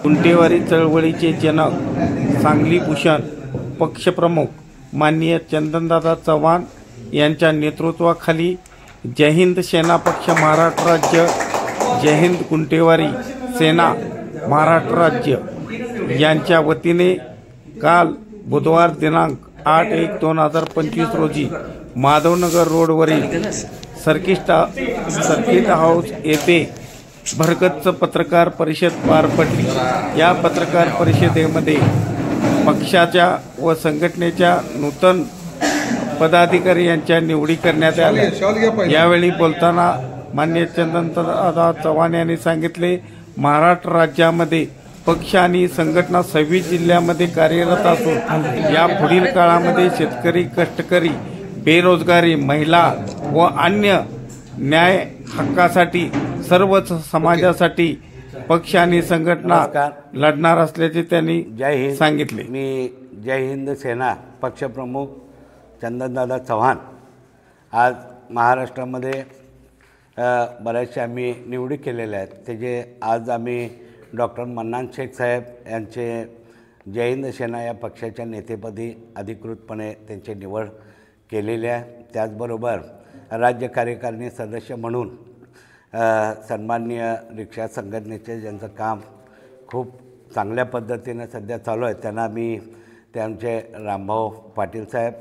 गुंटेवारी चळवळीचे जनक सांगली भूषण पक्षप्रमुख माननीय चंदनदादा चव्हाण यांच्या नेतृत्वाखाली जय हिंद सेना पक्ष महाराष्ट्र राज्य, जय हिंद गुंटेवारी सेना महाराष्ट्र राज्य यांच्या वतीने काल बुधवार दिनांक 8/1/2025 रोजी माधवनगर रोडवरील सर्किट हाऊस येथे भरगच्च पत्रकार परिषद पार पडली। या पत्रकार परिषदेमध्ये पक्षाच्या व संघटनेच्या नूतन पदाधिकारी यांच्या निवडी करण्यात आल्या। यावेळी बोलताना माननीय चंदनदादा चव्हाण यांनी सांगितले, महाराष्ट्र राज्यामध्ये पक्ष आणि संघटना 26 जिल्ह्यामध्ये कार्यरत असून या पुढील काळामध्ये शेतकरी, कष्टकरी, बेरोजगारी, महिला व अन्य न्याय हक्कासाठी सर्वच समाजासाठी पक्ष आणि संघटना लढणार असल्याचे त्यांनी सांगितले। मी जय हिंद सेना पक्षप्रमुख चंदनदादा चव्हाण आज महाराष्ट्रामध्ये बऱ्याचशा आम्ही निवडी केलेल्या आहेत। त्याचे आज आम्ही डॉक्टर मन्नान शेख साहेब यांचे जय हिंद सेना या पक्षाच्या नेतेपदी अधिकृतपणे त्यांची निवड केलेली आहे। त्याचबरोबर राज्य कार्यकारिणी सदस्य म्हणून सन्माननीय रिक्षा संघटनेचे ज्यांचं काम खूप चांगल्या पद्धतीने सध्या चालू आहे त्यांना मी त्यांचे रामभाऊ पाटील साहेब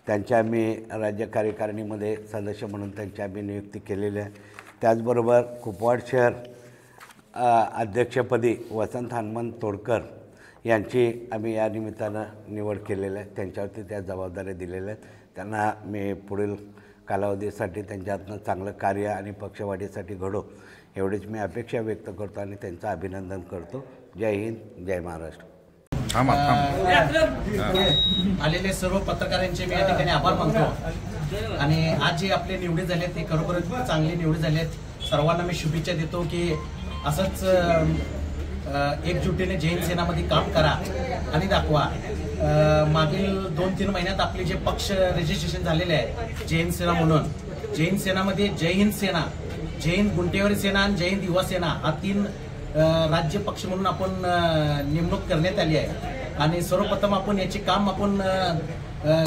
त्यांच्या आम्ही राज्य कार्यकारिणीमध्ये सदस्य म्हणून त्यांची आम्ही नियुक्ती केलेली आहे। त्याचबरोबर कुपवाड शहर अध्यक्षपदी वसंत हनुमंत तोडकर यांची आम्ही या निमित्तानं निवड केलेली आहे। त्यांच्यावरती त्या जबाबदाऱ्या दिलेल्या आहेत। त्यांना मी पुढील कालावधीसाठी त्यांच्यातनं चांगलं कार्य आणि पक्षवाढीसाठी घडो एवढीच मी अपेक्षा व्यक्त करतो आणि त्यांचं अभिनंदन करतो। जय हिंद, जय महाराष्ट्र। आलेले सर्व पत्रकारांचे मी या ठिकाणी आभार मानतो आणि आज जे आपले निवडी झाले ते खरोखरच चांगली निवडी झालेत। सर्वांना मी शुभेच्छा देतो की असंच एकजुटीने जय हिंद सेनामध्ये काम करा आणि दाखवा। मागील 2-3 महिन्यात आपले जे पक्ष रजिस्ट्रेशन झालेले आहे जय हिंद सेना म्हणून, जय हिंद सेनामध्ये जय हिंद सेना, जय हिंद गुंटेवारी सेना आणि जय हिंद युवा सेना हा 3 राज्य पक्ष म्हणून आपण नेमणूक करण्यात आली आहे। आणि सर्वप्रथम आपण याचे काम आपण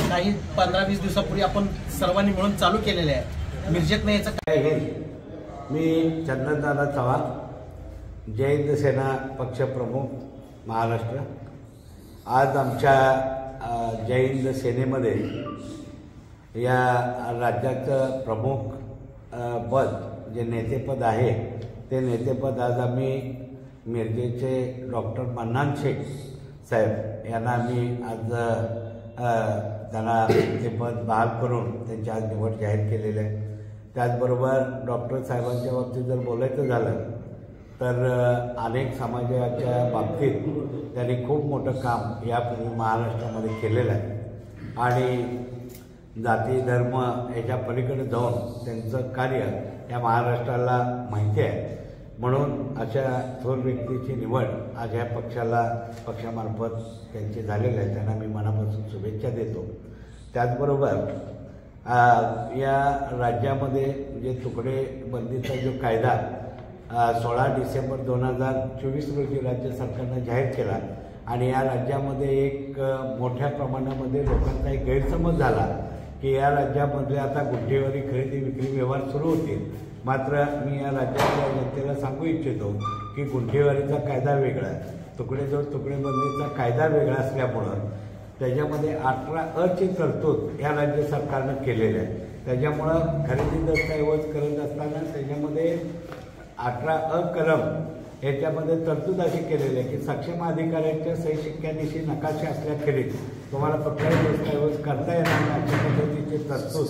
काही 15-20 दिवसापूर्वी आपण सर्वांनी मिळून चालू केलेले आहे। मिरजेतनं याचं जय हिंद। मी चंदनदादा चव्हाण, जय हिंद सेना पक्षप्रमुख महाराष्ट्र। आज आमच्या जय हिंद सेनेमध्ये या राज्याचं प्रमुख पद जे नेतेपद आहे ते नेतेपद आज आम्ही मिरजेचे डॉक्टर मन्नान शेख साहेब यांना आम्ही आज त्यांना ते पद बहाल करून त्यांची आज निवड जाहीर केलेली आहे। त्याचबरोबर डॉक्टर साहेबांच्या बाबतीत जर बोलायचं झालं तर अनेक समाजाच्या बाबतीत त्यांनी खूप मोठं काम यापूर्वी महाराष्ट्रामध्ये केलेलं आहे आणि जाती धर्म याच्या पलीकडे जाऊन त्यांचं कार्य या महाराष्ट्राला माहिती आहे। म्हणून अशा थोर व्यक्तीची निवड आज ह्या पक्षामार्फत त्यांची झालेली आहे। त्यांना मी मनापासून शुभेच्छा देतो। त्याचबरोबर या राज्यामध्ये जे तुकडे बंदीचा जो कायदा 16 डिसेंबर 2024 रोजी राज्य सरकारनं जाहीर केला आणि या राज्यामध्ये एक मोठ्या प्रमाणामध्ये लोकांचा एक गैरसमज झाला की या राज्यामध्ये आता गुंठेवारी खरेदी विक्री व्यवहार सुरू होतील। मात्र मी या राज्यातल्या जनतेला सांगू इच्छितो की गुंठेवारीचा कायदा वेगळा आहे, तुकडेबंदीचा कायदा वेगळा असल्यामुळं त्याच्यामध्ये 18 ची तरतूद या राज्य सरकारनं केलेली आहे। त्याच्यामुळं खरेदी दस्तऐवज करत असताना त्याच्यामध्ये 18 कलम याच्यामध्ये तरतूद अशी केलेली आहे की सक्षम अधिकाऱ्यांच्या सही शिक्क्यानिशी नकाशे असल्याखेरीज तुम्हाला कुठलाही दस्तऐवज करता येणार नाही अशा पद्धतीची तरतूद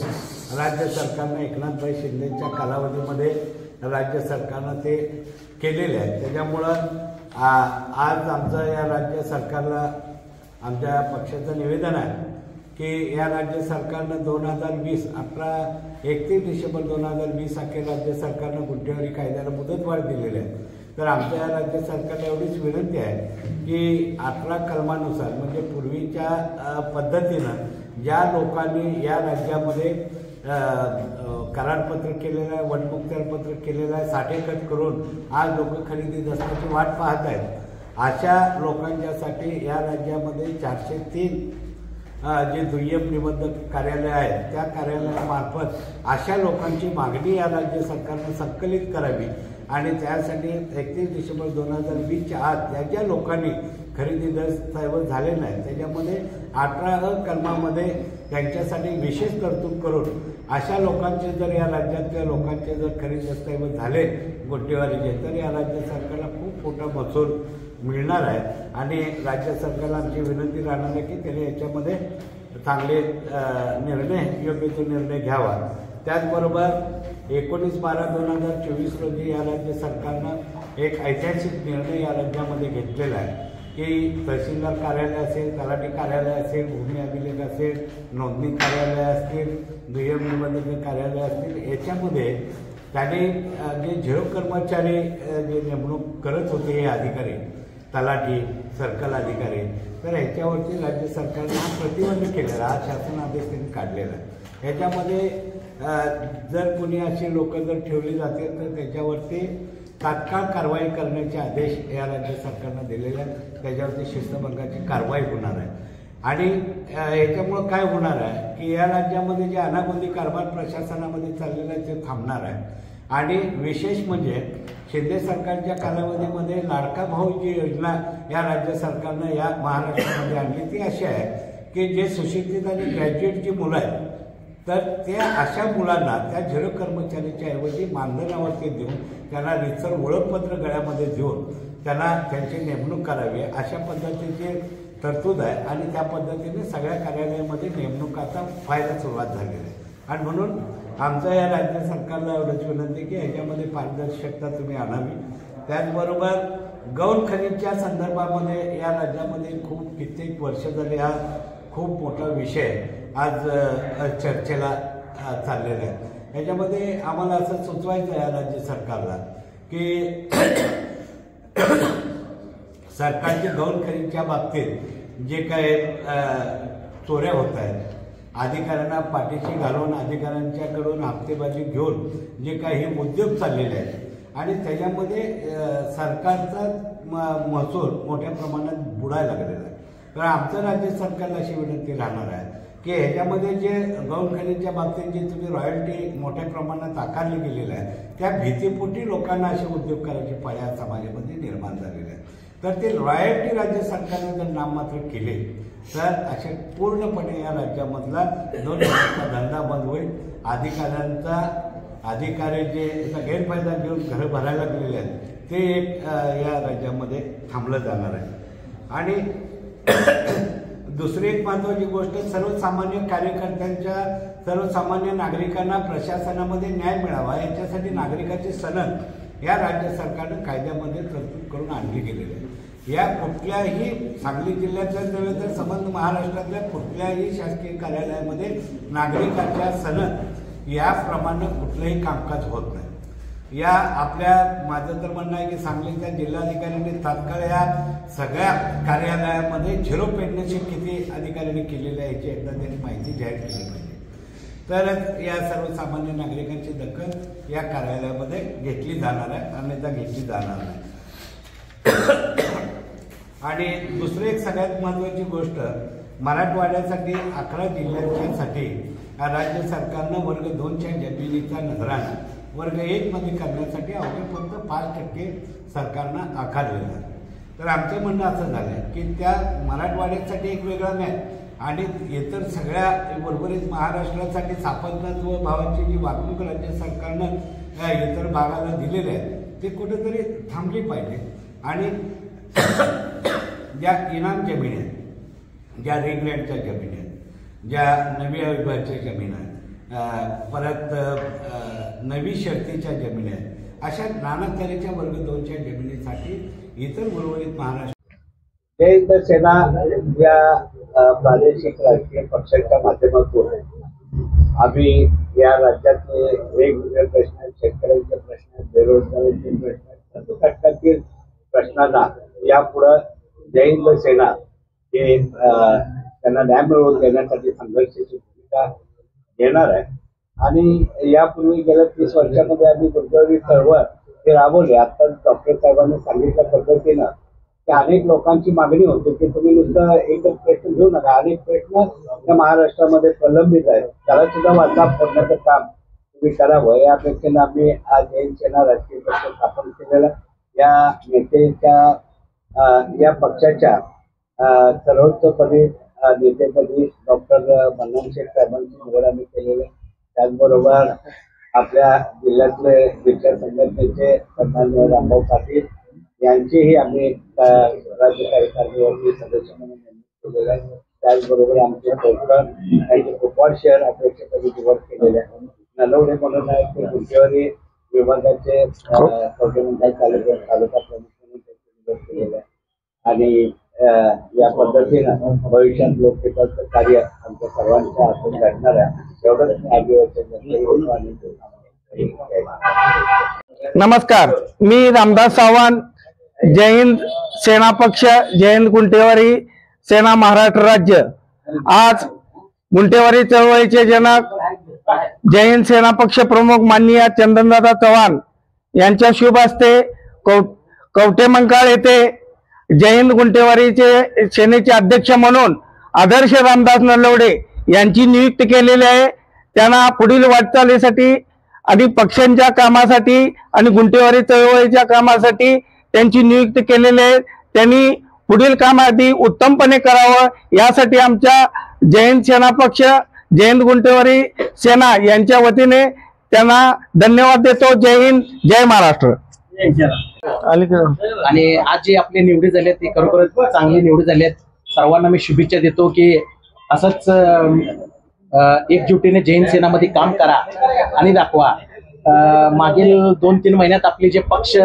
राज्य सरकारनं एकनाथभाई शिंदेच्या कालावधीमध्ये राज्य सरकारनं ते केलेले आहे। त्याच्यामुळं आज आमचं या राज्य सरकारला आमच्या पक्षाचं निवेदन आहे की या राज्य सरकारनं 2020 31 डिसेंबर 2020 अखेर राज्य सरकारनं गुंठेवारी कायद्याला मुदतवाढ दिलेली आहे। तर आमच्या या राज्य सरकारला एवढीच विनंती आहे की 18 कलमानुसार म्हणजे पूर्वीच्या पद्धतीनं ज्या लोकांनी या राज्यामध्ये करारपत्र केलेलं आहे, वनमुक्तारपत्र केलेलं आहे, साठेकट करून आज लोक खरेदी दस्ताची वाट पाहत आहेत अशा लोकांच्यासाठी या राज्यामध्ये 403 जे दुय्यम निबंधक कार्यालय आहेत त्या कार्यालयामार्फत अशा लोकांची मागणी या राज्य सरकारनं संकलित करावी आणि त्यासाठी 31 डिसेंबर 2020च्या आत ज्या ज्या लोकांनी खरेदी दस्तऐवज झाले नाही त्याच्यामध्ये 18 कलमामध्ये त्यांच्यासाठी विशेष तरतूद करून अशा लोकांचे जर या राज्यातल्या लोकांचे जर खरेदी दस्तऐवज झाले गुंठेवारीचे तर या राज्य सरकारला खूप मोठा महसूल मिळणार आहे आणि राज्य सरकारला आमची विनंती राहणार आहे की त्याने याच्यामध्ये चांगले निर्णय योग्य तो निर्णय घ्यावा। त्याचबरोबर 19/12/2024 रोजी या राज्य सरकारनं एक ऐतिहासिक निर्णय या राज्यामध्ये घेतलेला आहे की तहसीलदार कार्यालय असेल, तलाठी कार्यालय असेल, भूमी अभिलेख असेल, नोंदणी कार्यालय असतील, दुय्यम निबंधक कार्यालय असतील, याच्यामध्ये त्याने जे 0 कर्मचारी जे नेमणूक करत होते हे अधिकारी, तलाठी, सर्कल अधिकारी, तर ह्याच्यावरती राज्य सरकारने हा प्रतिबंध केलेला, हा शासन आदेश त्यांनी काढलेला आहे। ह्याच्यामध्ये जर कोणी अशी लोक जर ठेवली जाते तर त्याच्यावरती तात्काळ कारवाई करण्याचे आदेश या राज्य सरकारनं दिलेले आहेत। त्याच्यावरती शिस्तभंगाची कारवाई होणार आहे आणि याच्यामुळं काय होणार आहे की या राज्यामध्ये जे अनागोंदी कारभार प्रशासनामध्ये चाललेला आहे ते थांबणार आहे आणि विशेष म्हणजे शिंदे सरकारच्या कालावधीमध्ये लाडका भाऊ जी योजना या राज्य सरकारनं या महाराष्ट्रामध्ये आणली ती अशी आहे की जे सुशिक्षित आणि ग्रॅज्युएट जी मुलं आहेत तर त्या अशा मुलांना त्या 0 कर्मचारीच्या ऐवजी मानधनावरती देऊन त्यांना रितसर ओळखपत्र गळ्यामध्ये देऊन त्यांना त्यांची नेमणूक करावी अशा पद्धतीची तरतूद आहे आणि त्या पद्धतीने सगळ्या कार्यालयामध्ये नेमणुकाचा व्हायला सुरुवात झालेली आहे आणि म्हणून आमचं या राज्य सरकारला एवढंच विनंती की ह्याच्यामध्ये पारदर्शकता तुम्ही आणावी। त्याचबरोबर गौण खनिजच्या संदर्भामध्ये या राज्यामध्ये खूप कित्येक वर्ष झाले हा खूप मोठा विषय आज चर्चेला चाललेला आहे। ह्याच्यामध्ये आम्हाला असं सुचवायचं आहे या राज्य सरकारला की सरकारच्या गौण खनिजच्या बाबतीत जे काय चोऱ्या होत आहेत, अधिकाऱ्यांना पाठीशी घालून अधिकाऱ्यांच्याकडून हप्तेबाजी घेऊन जे काही उद्योग चाललेले आहेत आणि त्याच्यामध्ये सरकारचा महसूल मोठ्या प्रमाणात बुडायला लागलेला आहे। तर आमचं राज्य सरकारला अशी विनंती राहणार आहे की ह्याच्यामध्ये जे गौण खनिजच्या बाबतीत जे तुम्ही रॉयल्टी मोठ्या प्रमाणात आकारली गेलेली आहे त्या भीतीपोटी लोकांना असे उद्योग करायचे पाड्या समाजामध्ये निर्माण झालेले आहेत। तर ते रॉयल्टी राज्य सरकारने जर नाममात्र केले तर असे पूर्णपणे या राज्यामधला 2 वर्षाचा धंदा बंद होईल। अधिकारी जे गैरफायदा घेऊन घरं भरायला गेलेले आहेत ते एक या राज्यामध्ये थांबलं जाणार आहे आणि दुसरी एक महत्त्वाची गोष्ट सर्वसामान्य कार्यकर्त्यांच्या सर्वसामान्य नागरिकांना प्रशासनामध्ये न्याय मिळावा याच्यासाठी नागरिकाचे सनद या राज्य सरकारनं कायद्यामध्ये तरतूद करून आणली गेलेली आहे। या कुठल्याही सांगली जिल्ह्यातल्या नव्हे तर संबंध महाराष्ट्रातल्या कुठल्याही शासकीय कार्यालयामध्ये नागरिकाच्या सनद याप्रमाणे कुठलंही कामकाज होत नाही। या माझं तर म्हणणं आहे की सांगलीच्या जिल्हाधिकाऱ्यांनी तात्काळ या सगळ्या कार्यालयामध्ये 0 पेडणेशिप किती अधिकाऱ्यांनी केलेली आहे याची एकदा त्यांनी माहिती जाहीर केली पाहिजे तरच या सर्वसामान्य नागरिकांची दखल या कार्यालयामध्ये घेतली जाणार आहे, अन्यथा घेतली जाणार नाही। आणि दुसरी एक सगळ्यात महत्त्वाची गोष्ट मराठवाड्यासाठी 11 जिल्ह्यांसाठी राज्य सरकारनं वर्ग 2च्या जमिनीचा नजराणा वर्ग 1 मध्ये करण्यासाठी अवघे फक्त 5% सरकारनं आकारलेला आहे। तर आमचं म्हणणं असं झालं की त्या मराठवाड्यासाठी एक वेगळा न्याय आणि इतर सगळ्या उर्वरित महाराष्ट्रासाठी सापत्नत्व भावाची जी वागणूक राज्य सरकारनं इतर भागाला दिलेली आहे ते कुठेतरी थांबली पाहिजे आणि ज्या इनाम जमीन आहेत, ज्या रेग्रेडच्या जमीन आहेत, ज्या नवी विभागाच्या जमीन आहेत, परत नवी शर्तीच्या जमिनी आहेत, अशा नाना तऱ्हेच्या वर्ग 2च्या जमिनीसाठी इतर उर्वरित महाराष्ट्र जय हिंद सेना या प्रादेशिक राजकीय पक्षाच्या माध्यमातून आम्ही या राज्यातले वेगवेगळे प्रश्न आहेत, शेतकऱ्यांचे प्रश्न आहेत, बेरोजगारीचे प्रश्न आहेत, सर्व घटकातील प्रश्नांना यापुढे जय हिंद सेना हे त्यांना न्याय मिळवून देण्यासाठी संघर्षाची भूमिका घेणार आहे आणि यापूर्वी गेल्या 30 वर्षामध्ये आम्ही गुंठेवारी चळवळ हे राबवले। आता डॉक्टर साहेबांनी सांगितल्या पद्धतीनं की अनेक लोकांची मागणी होती की तुम्ही नुसतं एकच प्रश्न घेऊ नका, अनेक प्रश्न या महाराष्ट्रामध्ये प्रलंबित आहेत, त्याला सुद्धा वाचा फोडण्याचं काम तुम्ही करावं या अपेक्षेने आम्ही आज जैन सेना राजकीय पक्ष स्थापन केलेला. या नेत्याच्या या पक्षाच्या सर्वोच्चपदी नेतेपदी डॉक्टर बन्नाम शेठ साहेबांची निवड आम्ही केलेली. त्याचबरोबर आपल्या जिल्ह्यातले विचार संघटनेचे सन्माननीय रामभाऊ पाटील यांचीही आम्ही राज्य कार्यकारिणीवरती सदस्य म्हणून नेमणूक केलेली आहे. त्याचबरोबर आमचे कोकण यांचे कुपवाड शहर अध्यक्षपदी निवड केलेले आहे. नलवडे म्हणून आहेत ते गुंटेवारी विभागाचे कवठेमंकाळ तालुका प्रमुख म्हणून त्याची निवड केलेली आहे. आणि या पद्धतीनं भविष्यात लोकहिताचं कार्य आमच्या सर्वांच्या हातून घडणार आहे एवढंच नमस्कार, मी रामदास सावंत, जय हिंद सेना पक्ष, जय हिंद गुंटेवारी सेना महाराष्ट्र राज्य. आज गुंटेवारी चळवळीचे जनक जय हिंद सेना पक्ष प्रमुख माननीय चंदनदादा चव्हाण यांच्या शुभ हस्ते कवठेमंकाळ येथे जय हिंद गुंटेवारीचे सेनेचे अध्यक्ष म्हणून आदर्श रामदास नलवडे यांची नियुक्ती केलेली आहे. त्यांना पुढील वाटचालीसाठी आणि पक्षांच्या कामासाठी आणि गुंटेवारी चळवळीच्या कामासाठी त्यांची नियुक्ती केलेली आहे. त्यांनी पुढील काम आधी उत्तमपणे करावं यासाठी आमच्या जय हिंद सेना पक्ष, जय हिंद गुंटेवारी सेना यांच्या वतीने त्यांना धन्यवाद देतो. जय हिंद, जय महाराष्ट्र. आणि आज जे आपले निवडी झाले ते खरोखरच चांगली निवडी झालेत. सर्वांना मी शुभेच्छा देतो की असंच एकजुटीने जैन सेनामध्ये काम करा आणि दाखवा. मागील 2-3 महिन्यात आपले जे पक्ष